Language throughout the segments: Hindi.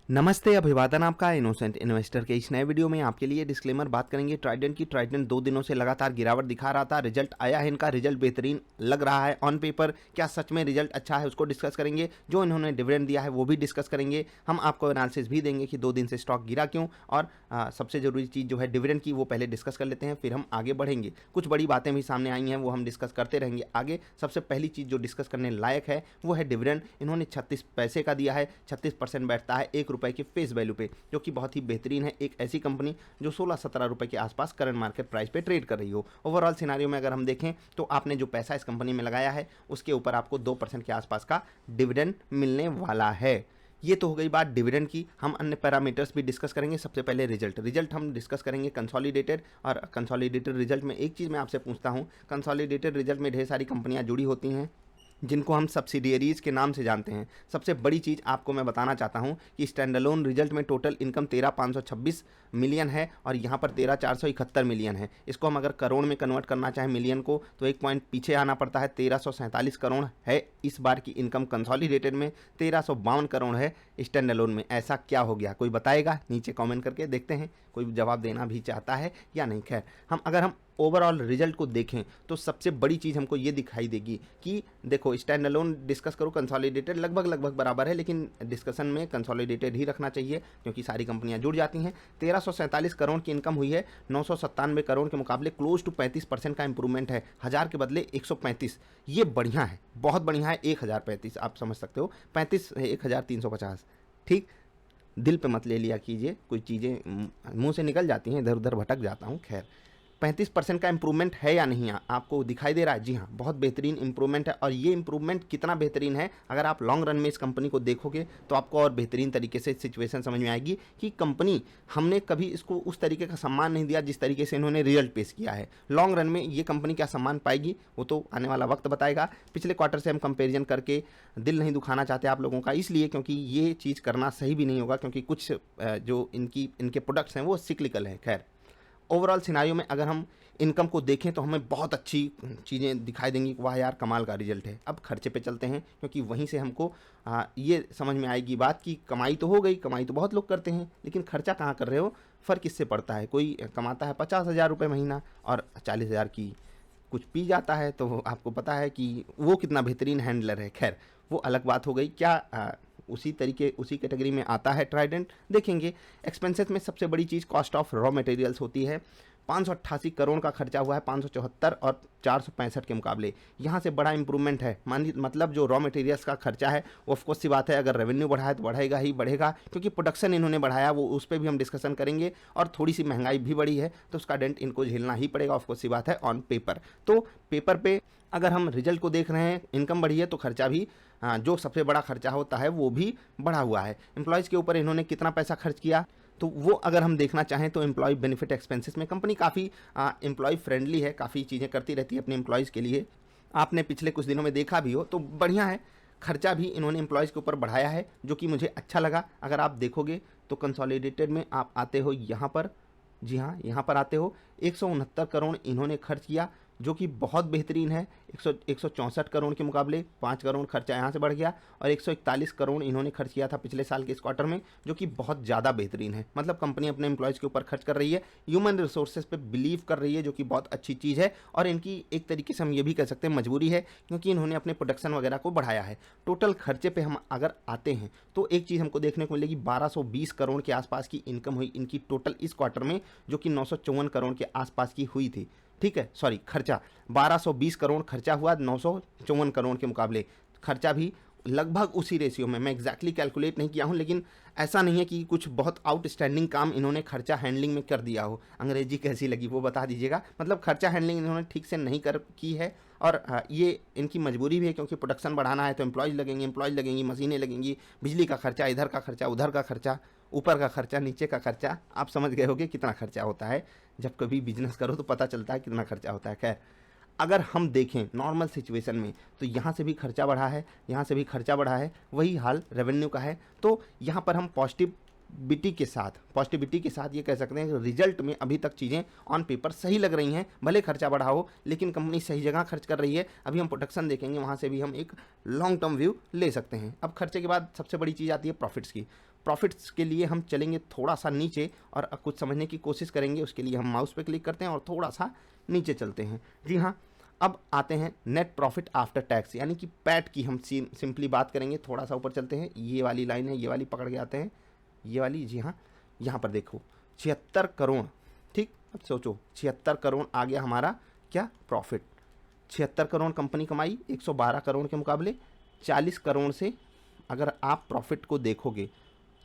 नमस्ते, अभिवादन आपका इनोसेंट इन्वेस्टर के इस नए वीडियो में आपके लिए डिस्क्लेमर बात करेंगे ट्राइडेंट की। ट्राइडेंट 2 दिनों से लगातार गिरावट दिखा रहा था। रिजल्ट आया है, इनका रिजल्ट बेहतरीन लग रहा है ऑन पेपर। क्या सच में रिजल्ट अच्छा है, उसको डिस्कस करेंगे। जो इन्होंने डिविडेंड दिया है वो भी डिस्कस करेंगे। हम आपको एनालिसिस भी देंगे कि 2 दिन से स्टॉक गिरा क्यों, और सबसे जरूरी चीज़ जो है डिविडेंड की, वो पहले डिस्कस कर लेते हैं, फिर हम आगे बढ़ेंगे। कुछ बड़ी बातें भी सामने आई हैं, वो हम डिस्कस करते रहेंगे आगे। सबसे पहली चीज़ जो डिस्कस करने लायक है वो है डिविडेंड। इन्होंने 36 पैसे का दिया है, 36% बैठता है ₹1 के फेस वैल्यू पे, जो कि बहुत ही बेहतरीन है। एक ऐसी कंपनी जो 16-17 रुपए के आसपास करंट मार्केट प्राइस पे ट्रेड कर रही हो। ओवरऑल सिनारियो में अगर हम देखें तो आपने जो पैसा इस कंपनी में लगाया है उसके ऊपर आपको 2% के आसपास का डिविडेंड मिलने वाला है। ये तो हो गई बात डिविडेंड की। हम अन्य पैरामीटर्स भी डिस्कस करेंगे। सबसे पहले रिजल्ट हम डिस्कस करेंगे कंसोलिडेटेड। और कंसोलिडेटेड रिजल्ट में एक चीज़ मैं आपसे पूछता हूँ, कंसोलिडेटेड रिजल्ट में ढेर सारी कंपनियाँ जुड़ी होती हैं जिनको हम सब्सिडियरीज़ के नाम से जानते हैं। सबसे बड़ी चीज़ आपको मैं बताना चाहता हूं कि स्टैंडअलोन रिजल्ट में टोटल इनकम 13,526 मिलियन है और यहां पर 13,471 मिलियन है। इसको हम अगर करोड़ में कन्वर्ट करना चाहें मिलियन को, तो एक पॉइंट पीछे आना पड़ता है। 1347 करोड़ है इस बार की इनकम कंसोलिडेटेड में, 1352 करोड़ है स्टैंडअलोन में। ऐसा क्या हो गया, कोई बताएगा? नीचे कॉमेंट करके देखते हैं कोई जवाब देना भी चाहता है या नहीं। खैर, अगर हम ओवरऑल रिजल्ट को देखें तो सबसे बड़ी चीज़ हमको ये दिखाई देगी कि देखो, स्टैंड अलोन डिस्कस करो, कंसोलिडेटेड लगभग बराबर है, लेकिन डिस्कशन में कंसोलिडेटेड ही रखना चाहिए क्योंकि सारी कंपनियां जुड़ जाती हैं। 1347 करोड़ की इनकम हुई है, 997 करोड़ के मुकाबले क्लोज टू 35% का इंप्रूवमेंट है। 1000 के बदले 135, ये बढ़िया है, बहुत बढ़िया है। 1035 आप समझ सकते हो, 35 1350। ठीक, दिल पे मत ले लिया कीजिए, कुछ चीज़ें मुंह से निकल जाती हैं, इधर उधर भटक जाता हूँ। खैर, 35% का इंप्रूवमेंट है या नहीं आपको दिखाई दे रहा है? जी हाँ, बहुत बेहतरीन इंप्रूवमेंट है। और ये इंप्रूवमेंट कितना बेहतरीन है, अगर आप लॉन्ग रन में इस कंपनी को देखोगे तो आपको और बेहतरीन तरीके से सिचुएशन समझ में आएगी कि कंपनी, हमने कभी इसको उस तरीके का सम्मान नहीं दिया जिस तरीके से इन्होंने रिजल्ट पेश किया है। लॉन्ग रन में ये कंपनी क्या सम्मान पाएगी वो तो आने वाला वक्त बताएगा। पिछले क्वार्टर से हम कंपेरिजन करके दिल नहीं दुखाना चाहते आप लोगों का, इसलिए क्योंकि ये चीज़ करना सही भी नहीं होगा, क्योंकि कुछ जो इनके प्रोडक्ट्स हैं वो सिक्लिकल हैं। खैर, ओवरऑल सिनारियो में अगर हम इनकम को देखें तो हमें बहुत अच्छी चीज़ें दिखाई देंगी। वाह यार, कमाल का रिजल्ट है। अब खर्चे पे चलते हैं, क्योंकि वहीं से हमको ये समझ में आएगी बात कि कमाई तो हो गई, कमाई तो बहुत लोग करते हैं, लेकिन खर्चा कहाँ कर रहे हो, फ़र्क इससे पड़ता है। कोई कमाता है 50,000 रुपये महीना और 40,000 की कुछ पी जाता है, तो आपको पता है कि वो कितना बेहतरीन हैंडलर है। खैर, वो अलग बात हो गई। क्या उसी कैटेगरी में आता है ट्राइडेंट? देखेंगे। एक्सपेंसेस में सबसे बड़ी चीज़ कॉस्ट ऑफ रॉ मटेरियल्स होती है। 588 करोड़ का खर्चा हुआ है 574 और 465 के मुकाबले। यहाँ से बड़ा इंप्रूवमेंट है। मतलब जो रॉ मटेरियल्स का खर्चा है वो ऑफकोर्स सी बात है, अगर रेवेन्यू बढ़ा है तो बढ़ेगा ही बढ़ेगा, क्योंकि प्रोडक्शन इन्होंने बढ़ाया, वो उस पर भी हम डिस्कशन करेंगे। और थोड़ी सी महंगाई भी बढ़ी है तो उसका डेंट इनको झेलना ही पड़ेगा, ऑफकोर्स सी बात है ऑन पेपर। तो पेपर पे अगर हम रिजल्ट को देख रहे हैं, इनकम बढ़ी है तो खर्चा भी, जो सबसे बड़ा खर्चा होता है वो भी बढ़ा हुआ है। एम्प्लॉयज़ के ऊपर इन्होंने कितना पैसा खर्च किया, तो वो अगर हम देखना चाहें तो एम्प्लॉय बेनिफिट एक्सपेंसेस में कंपनी काफ़ी एम्प्लॉय फ्रेंडली है, काफ़ी चीज़ें करती रहती है अपने एम्प्लॉयज़ के लिए। आपने पिछले कुछ दिनों में देखा भी हो तो बढ़िया है। खर्चा भी इन्होंने एम्प्लॉयज़ के ऊपर बढ़ाया है, जो कि मुझे अच्छा लगा। अगर आप देखोगे तो कंसोलिडेटेड में आप आते हो यहाँ पर, जी हाँ, यहाँ पर आते हो, 169 करोड़ इन्होंने खर्च किया, जो कि बहुत बेहतरीन है। 164 करोड़ के मुकाबले 5 करोड़ खर्चा यहाँ से बढ़ गया। और 141 करोड़ इन्होंने खर्च किया था पिछले साल के इस क्वार्टर में, जो कि बहुत ज़्यादा बेहतरीन है। मतलब कंपनी अपने एम्प्लॉयज़ के ऊपर खर्च कर रही है, ह्यूमन रिसोर्सेज पे बिलीव कर रही है, जो कि बहुत अच्छी चीज़ है। और इनकी एक तरीके से हम ये भी कह सकते हैं मजबूरी है, क्योंकि इन्होंने अपने प्रोडक्शन वगैरह को बढ़ाया है। टोटल खर्चे पर हम अगर आते हैं तो एक चीज़ हमको देखने को मिलेगी, 1220 करोड़ के आसपास की इनकम हुई इनकी टोटल इस क्वार्टर में, जो कि 954 करोड़ के आसपास की हुई थी। ठीक है, सॉरी, खर्चा 1220 करोड़ खर्चा हुआ 954 करोड़ के मुकाबले। खर्चा भी लगभग उसी रेशियो में, मैं एग्जैक्टली कैलकुलेट नहीं किया हूं, लेकिन ऐसा नहीं है कि कुछ बहुत आउटस्टैंडिंग काम इन्होंने खर्चा हैंडलिंग में कर दिया हो। अंग्रेजी कैसी लगी वो बता दीजिएगा। मतलब खर्चा हैंडलिंग इन्होंने ठीक से नहीं कर की है, और ये इनकी मजबूरी भी है, क्योंकि प्रोडक्शन बढ़ाना है तो एम्प्लॉयज़ लगेंगी, मशीनें लगेंगी, बिजली का खर्चा, इधर का खर्चा, उधर का खर्चा, ऊपर का खर्चा, नीचे का खर्चा। आप समझ गए होगे कितना खर्चा होता है। जब कभी बिजनेस करो तो पता चलता है कितना खर्चा होता है। खैर, अगर हम देखें नॉर्मल सिचुएशन में तो यहाँ से भी खर्चा बढ़ा है, यहाँ से भी खर्चा बढ़ा है, वही हाल रेवेन्यू का है। तो यहाँ पर हम पॉजिटिविटी के साथ ये कह सकते हैं कि रिजल्ट में अभी तक चीज़ें ऑन पेपर सही लग रही हैं। भले खर्चा बढ़ा हो, लेकिन कंपनी सही जगह खर्च कर रही है। अभी हम प्रोडक्शन देखेंगे, वहाँ से भी हम एक लॉन्ग टर्म व्यू ले सकते हैं। अब खर्चे के बाद सबसे बड़ी चीज़ आती है प्रॉफिट्स की। प्रॉफिट्स के लिए हम चलेंगे थोड़ा सा नीचे और कुछ समझने की कोशिश करेंगे। उसके लिए हम माउस पे क्लिक करते हैं और थोड़ा सा नीचे चलते हैं। जी हाँ, अब आते हैं नेट प्रॉफिट आफ्टर टैक्स, यानी कि पैट की हम सिंपली बात करेंगे। थोड़ा सा ऊपर चलते हैं, ये वाली लाइन है, ये वाली पकड़ के आते हैं, ये वाली। जी हाँ, यहाँ पर देखो 76 करोड़। ठीक, अब सोचो 76 करोड़ आ गया हमारा क्या प्रॉफिट। 76 करोड़ कंपनी कमाई 112 करोड़ के मुकाबले 40 करोड़ से अगर आप प्रॉफिट को देखोगे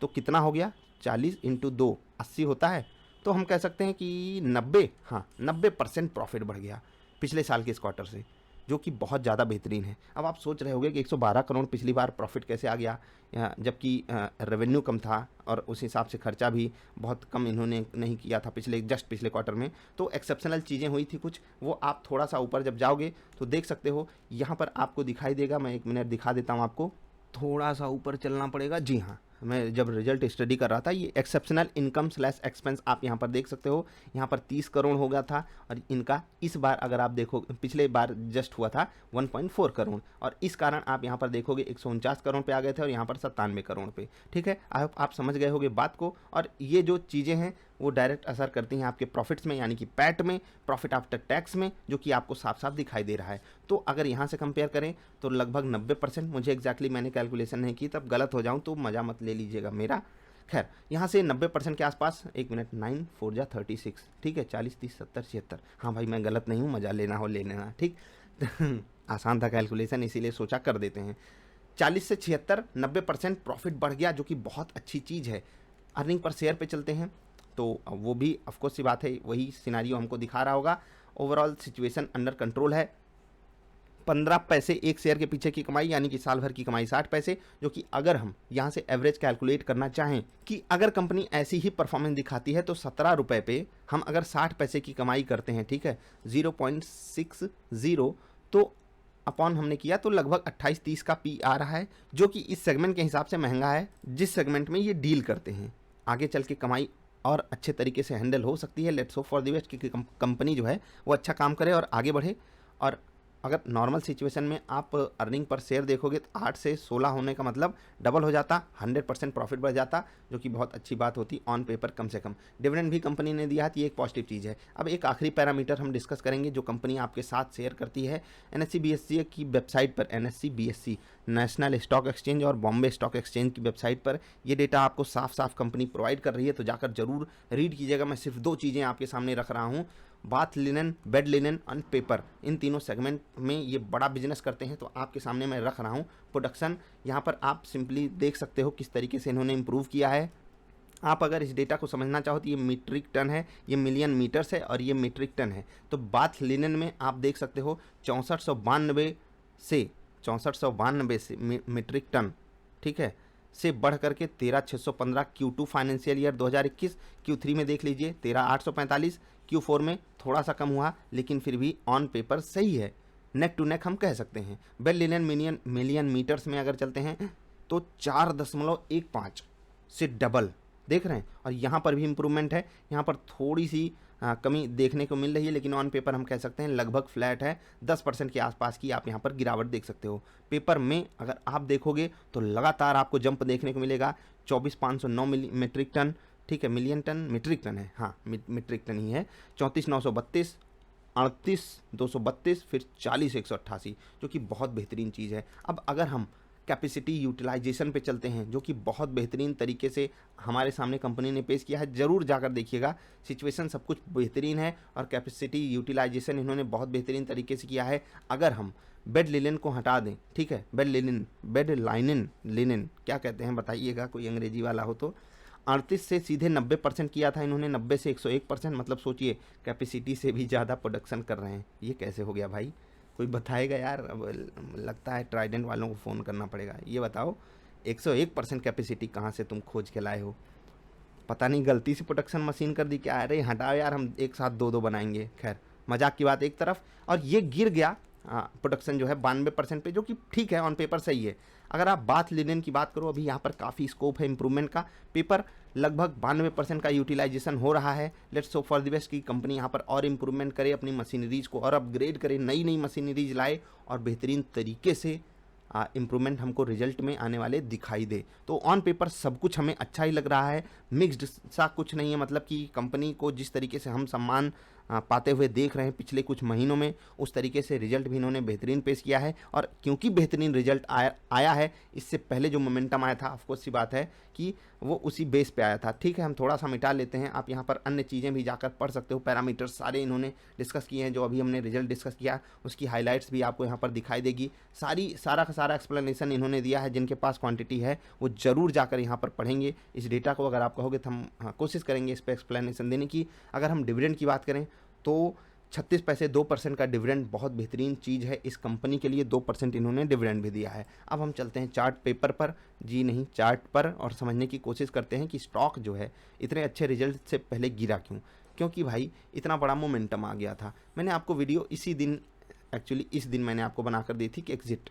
तो कितना हो गया, 40 इंटू 2 80 होता है। तो हम कह सकते हैं कि 90% प्रॉफिट बढ़ गया पिछले साल के इस क्वार्टर से, जो कि बहुत ज़्यादा बेहतरीन है। अब आप सोच रहे होंगे कि 112 करोड़ पिछली बार प्रॉफिट कैसे आ गया, जबकि रेवेन्यू कम था और उस हिसाब से खर्चा भी बहुत कम इन्होंने नहीं किया था पिछले क्वार्टर में। तो एक्सेप्शनल चीज़ें हुई थी कुछ, वो आप थोड़ा सा ऊपर जब जाओगे तो देख सकते हो। यहाँ पर आपको दिखाई देगा, मैं 1 मिनट दिखा देता हूँ आपको, थोड़ा सा ऊपर चलना पड़ेगा। जी हाँ, मैं जब रिजल्ट स्टडी कर रहा था, ये एक्सेप्शनल इनकम स्लैश एक्सपेंस आप यहाँ पर देख सकते हो। यहाँ पर 30 करोड़ हो गया था और इनका इस बार अगर आप देखो, पिछले बार जस्ट हुआ था 1.4 करोड़, और इस कारण आप यहाँ पर देखोगे 149 करोड़ पे आ गए थे और यहाँ पर 97 करोड़ पे। ठीक है, आप समझ गए होगे बात को। और ये जो चीज़ें हैं वो डायरेक्ट असर करती हैं आपके प्रॉफिट्स में, यानी कि पैट में, प्रॉफिट आफ्टर टैक्स में, जो कि आपको साफ साफ दिखाई दे रहा है। तो अगर यहाँ से कंपेयर करें तो लगभग 90%, मुझे एग्जैक्टली मैंने कैलकुलेशन नहीं की, तब गलत हो जाऊँ तो मज़ा मत ले लीजिएगा मेरा। खैर, यहाँ से 90% के आसपास, 1 मिनट, 9 4 जा 36, ठीक है, 40 30 70 76। हाँ भाई, मैं गलत नहीं हूँ, मज़ा लेना हो ले लेना। ठीक आसान था कैलकुलेशन, इसीलिए सोचा कर देते हैं। 40 से 76, 90% प्रॉफिट बढ़ गया, जो कि बहुत अच्छी चीज़ है। अर्निंग पर शेयर पे चलते हैं तो वो भी ऑफकोर्स सी बात है, वही सिनारियो हमको दिखा रहा होगा। ओवरऑल सिचुएशन अंडर कंट्रोल है। 15 पैसे एक शेयर के पीछे की कमाई, यानी कि साल भर की कमाई 60 पैसे, जो कि अगर हम यहाँ से एवरेज कैलकुलेट करना चाहें कि अगर कंपनी ऐसी ही परफॉर्मेंस दिखाती है तो 17 रुपये पे हम अगर 60 पैसे की कमाई करते हैं, ठीक है, 0.60, तो अपॉन हमने किया तो लगभग 28-30 का पी आ रहा है, जो कि इस सेगमेंट के हिसाब से महंगा है, जिस सेगमेंट में ये डील करते हैं। आगे चल के कमाई और अच्छे तरीके से हैंडल हो सकती है। Let's hope for the best कि कंपनी जो है वो अच्छा काम करे और आगे बढ़े। और अगर नॉर्मल सिचुएशन में आप अर्निंग पर शेयर देखोगे तो 8 से 16 होने का मतलब डबल हो जाता, 100% प्रॉफिट बढ़ जाता, जो कि बहुत अच्छी बात होती ऑन पेपर। कम से कम डिविडेंड भी कंपनी ने दिया है, तो ये एक पॉजिटिव चीज़ है। अब एक आखिरी पैरामीटर हम डिस्कस करेंगे जो कंपनी आपके साथ शेयर करती है। NSE BSE की वेबसाइट पर, NSE BSE national stock exchange और बॉम्बे स्टॉक एक्सचेंज की वेबसाइट पर ये डेटा आपको साफ साफ कंपनी प्रोवाइड कर रही है, तो जाकर जरूर रीड कीजिएगा। मैं सिर्फ 2 चीज़ें आपके सामने रख रहा हूँ, bath linen, bed linen and paper, इन तीनों सेगमेंट में ये बड़ा बिजनेस करते हैं, तो आपके सामने मैं रख रहा हूँ। प्रोडक्शन यहाँ पर आप सिंपली देख सकते हो किस तरीके से इन्होंने इम्प्रूव किया है। आप अगर इस डेटा को समझना चाहो तो ये मीट्रिक टन है, ये मिलियन मीटर्स है और ये मीट्रिक टन है। तो बाथ लिनन में आप देख सकते हो 6492 से मीट्रिक टन, ठीक है, से बढ़ करके 13615 Q2 फाइनेंशियल ईयर 2021, Q3 में देख लीजिए 13845, Q4 में थोड़ा सा कम हुआ, लेकिन फिर भी ऑन पेपर सही है, नेक टू नेक हम कह सकते हैं। बेड लिनन मिलियन मीटर्स में अगर चलते हैं तो 4.15 से डबल देख रहे हैं, और यहाँ पर भी इम्प्रूवमेंट है। यहाँ पर थोड़ी सी कमी देखने को मिल रही है, लेकिन ऑन पेपर हम कह सकते हैं लगभग फ्लैट है। 10% के आसपास की आप यहाँ पर गिरावट देख सकते हो। पेपर में अगर आप देखोगे तो लगातार आपको जंप देखने को मिलेगा। 24,509 मीट्रिक टन, ठीक है, मिलियन टन मीट्रिक टन है, हाँ मीट्रिक टन ही है। 34,932, 38,232, फिर 40,188, जो कि बहुत बेहतरीन चीज़ है। अब अगर हम कैपेसिटी यूटिलाइजेशन पे चलते हैं, जो कि बहुत बेहतरीन तरीके से हमारे सामने कंपनी ने पेश किया है, ज़रूर जाकर देखिएगा। सिचुएशन सब कुछ बेहतरीन है और कैपेसिटी यूटिलाइजेशन इन्होंने बहुत बेहतरीन तरीके से किया है। अगर हम बेड लिनन को हटा दें, ठीक है, बेड लिनन क्या कहते हैं बताइएगा, कोई अंग्रेजी वाला हो तो। 38 से सीधे 90% किया था इन्होंने, 90 से 101%, मतलब सोचिए कैपेसिटी से भी ज़्यादा प्रोडक्शन कर रहे हैं। ये कैसे हो गया भाई, कोई बताएगा यार? अब लगता है ट्राइडेंट वालों को फ़ोन करना पड़ेगा। ये बताओ 101% कैपेसिटी कहाँ से तुम खोज के लाए हो? पता नहीं गलती से प्रोडक्शन मशीन कर दी क्या? अरे हटाओ यार, हम एक साथ 2-2 बनाएंगे। खैर, मजाक की बात एक तरफ। और ये गिर गया प्रोडक्शन जो है 92% पे, जो कि ठीक है, ऑन पेपर सही है। अगर आप बाथ लिनन की बात करो, अभी यहाँ पर काफ़ी स्कोप है इंप्रूवमेंट का। पेपर लगभग 92% का यूटिलाइजेशन हो रहा है। Let's hope for the best की कंपनी यहाँ पर और इम्प्रूवमेंट करे, अपनी मशीनरीज को और अपग्रेड करे, नई नई मशीनरीज लाए और बेहतरीन तरीके से इम्प्रूवमेंट हमको रिजल्ट में आने वाले दिखाई दे। तो ऑन पेपर सब कुछ हमें अच्छा ही लग रहा है, मिक्स्ड सा कुछ नहीं है। मतलब कि कंपनी को जिस तरीके से हम सम्मान पाते हुए देख रहे हैं पिछले कुछ महीनों में, उस तरीके से रिजल्ट भी इन्होंने बेहतरीन पेश किया है। और क्योंकि बेहतरीन रिजल्ट आया है, इससे पहले जो मोमेंटम आया था, ऑफकोर्स सी बात है कि वो उसी बेस पे आया था। ठीक है, हम थोड़ा सा मिटा लेते हैं। आप यहाँ पर अन्य चीज़ें भी जाकर पढ़ सकते हो, पैरामीटर्स सारे इन्होंने डिस्कस किए हैं। जो अभी हमने रिजल्ट डिस्कस किया उसकी हाईलाइट्स भी आपको यहाँ पर दिखाई देगी। सारा का सारा एक्सप्लेनेशन इन्होंने दिया है। जिनके पास क्वांटिटी है वो ज़रूर जाकर यहाँ पर पढ़ेंगे इस डेटा को। अगर आप कहोगे तो हम कोशिश करेंगे इस पर एक्सप्लेनेशन देने की। अगर हम डिविडेंड की बात करें तो 36 पैसे 2% का डिविडेंड बहुत बेहतरीन चीज़ है इस कंपनी के लिए। 2% इन्होंने डिविडेंड भी दिया है। अब हम चलते हैं चार्ट पेपर पर, जी नहीं चार्ट पर, और समझने की कोशिश करते हैं कि स्टॉक जो है इतने अच्छे रिजल्ट से पहले गिरा क्यों। क्योंकि भाई इतना बड़ा मोमेंटम आ गया था। मैंने आपको वीडियो इसी दिन, एक्चुअली इस दिन मैंने आपको बनाकर दी थी कि एग्जिट,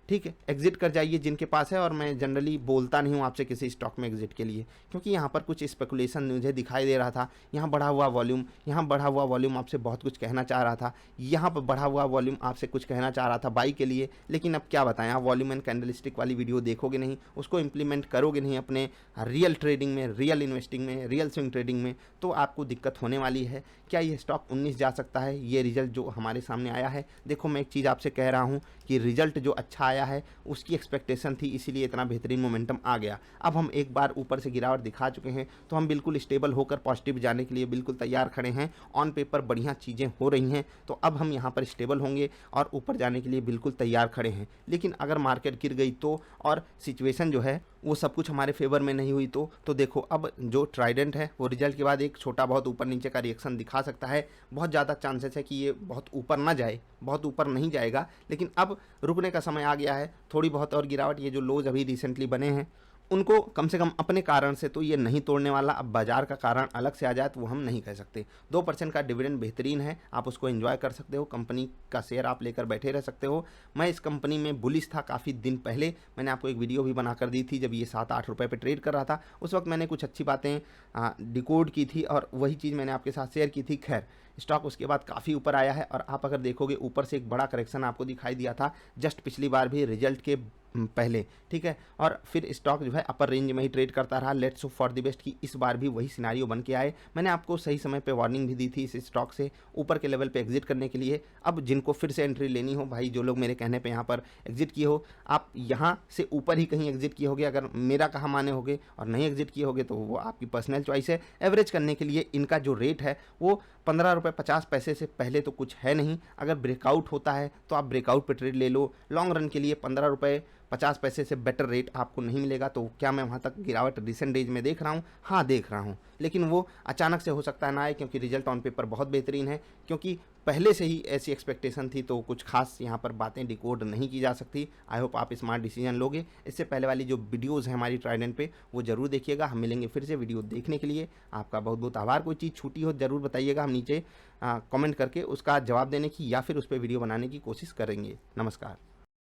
ठीक है, एग्जिट कर जाइए जिनके पास है। और मैं जनरली बोलता नहीं हूँ आपसे किसी स्टॉक में एग्जिट के लिए, क्योंकि यहाँ पर कुछ स्पेकुलेशन मुझे दिखाई दे रहा था। यहाँ बढ़ा हुआ वॉल्यूम आपसे बहुत कुछ कहना चाह रहा था। यहाँ पर बढ़ा हुआ वॉल्यूम आपसे कुछ कहना चाह रहा था बाई के लिए। लेकिन अब क्या बताएं, आप वॉल्यूम एंड कैंडलस्टिक वाली वीडियो देखोगे नहीं, उसको इंप्लीमेंट करोगे नहीं अपने रियल ट्रेडिंग में, रियल इन्वेस्टिंग में, रियल स्विंग ट्रेडिंग में, तो आपको दिक्कत होने वाली है। क्या ये स्टॉक 19 जा सकता है? ये रिजल्ट जो हमारे सामने आया है, देखो मैं एक चीज़ आपसे कह रहा हूँ कि रिजल्ट जो अच्छा आया है उसकी एक्सपेक्टेशन थी, इसीलिए इतना बेहतरीन मोमेंटम आ गया। अब हम एक बार ऊपर से गिरावट दिखा चुके हैं, तो हम बिल्कुल स्टेबल होकर पॉजिटिव जाने के लिए बिल्कुल तैयार खड़े हैं। ऑन पेपर बढ़िया चीज़ें हो रही हैं, तो अब हम यहाँ पर स्टेबल होंगे और ऊपर जाने के लिए बिल्कुल तैयार खड़े हैं। लेकिन अगर मार्केट गिर गई तो, और सिचुएशन जो है वो सब कुछ हमारे फेवर में नहीं हुई तो देखो अब जो ट्राइडेंट है वो रिजल्ट के बाद एक छोटा बहुत ऊपर नीचे का रिएक्शन दिखा सकता है। बहुत ज़्यादा चांसेस है कि ये बहुत ऊपर ना जाए, बहुत ऊपर नहीं जाएगा, लेकिन अब रुकने का समय आ गया है। थोड़ी बहुत और गिरावट, ये जो लोज अभी रिसेंटली बने हैं उनको कम से कम अपने कारण से तो ये नहीं तोड़ने वाला। अब बाजार का कारण अलग से आ जाए तो वो हम नहीं कह सकते। 2% का डिविडेंड बेहतरीन है, आप उसको एंजॉय कर सकते हो। कंपनी का शेयर आप लेकर बैठे रह सकते हो। मैं इस कंपनी में बुलिश था काफ़ी दिन पहले, मैंने आपको एक वीडियो भी बनाकर दी थी जब ये 7-8 रुपये पे ट्रेड कर रहा था। उस वक्त मैंने कुछ अच्छी बातें डिकोड की थी और वही चीज़ मैंने आपके साथ शेयर की थी। खैर, स्टॉक उसके बाद काफ़ी ऊपर आया है और आप अगर देखोगे ऊपर से एक बड़ा करेक्शन आपको दिखाई दिया था जस्ट पिछली बार भी रिजल्ट के पहले, ठीक है। और फिर स्टॉक जो है अपर रेंज में ही ट्रेड करता रहा। Let's hope for the best की इस बार भी वही सिनारियो बन के आए। मैंने आपको सही समय पे वार्निंग भी दी थी इस स्टॉक से ऊपर के लेवल पे एग्जिट करने के लिए। अब जिनको फिर से एंट्री लेनी हो, भाई जो लोग मेरे कहने पे यहाँ पर एग्जिट किए हो, आप यहाँ से ऊपर ही कहीं एग्जिट किए होगे। अगर मेरा कहा माने होगे और नहीं एग्जिट किए होगे तो वो आपकी पर्सनल चॉइस है। एवरेज करने के लिए इनका जो रेट है वो 15 रुपये 50 पैसे से पहले तो कुछ है नहीं। अगर ब्रेकआउट होता है तो आप ब्रेकआउट पे ट्रेड ले लो। लॉन्ग रन के लिए 15 रुपये 50 पैसे से बेटर रेट आपको नहीं मिलेगा। तो क्या मैं वहाँ तक गिरावट रिसेंट डेज में देख रहा हूँ? हाँ देख रहा हूँ, लेकिन वो अचानक से हो सकता है ना आए, क्योंकि रिजल्ट ऑन पेपर बहुत बेहतरीन है। क्योंकि पहले से ही ऐसी एक्सपेक्टेशन थी, तो कुछ खास यहाँ पर बातें डिकोड नहीं की जा सकती। आई होप आप स्मार्ट डिसीजन लोगे। इससे पहले वाली जो वीडियोज़ हैं हमारी ट्राइडेंट पे वो ज़रूर देखिएगा। हम मिलेंगे फिर से वीडियो देखने के लिए। आपका बहुत बहुत आभार। कोई चीज़ छूटी हो ज़रूर बताइएगा, हम नीचे कमेंट करके उसका जवाब देने की या फिर उस पर वीडियो बनाने की कोशिश करेंगे। नमस्कार।